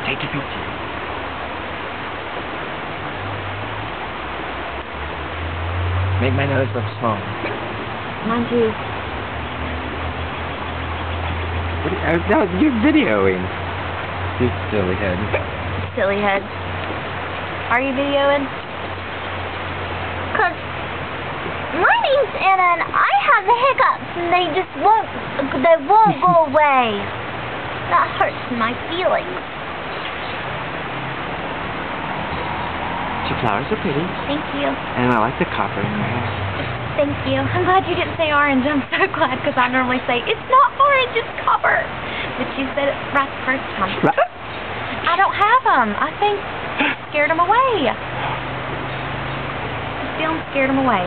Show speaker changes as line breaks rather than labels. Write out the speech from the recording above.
Take a picture. Make my nose look small.
Mine too.
No, you're videoing. You silly head.
Silly head. Are you videoing?
Cause my name's Anna and I have the hiccups and they won't go away. That hurts my feelings.
Your flowers are pretty.
Thank you.
And I like the copper in your hair.
Thank you.
I'm glad you didn't say orange. I'm so glad because I normally say, it's not orange, it's copper. But you said it right the first time. I don't have them. I think scared them away. I feel scared them away.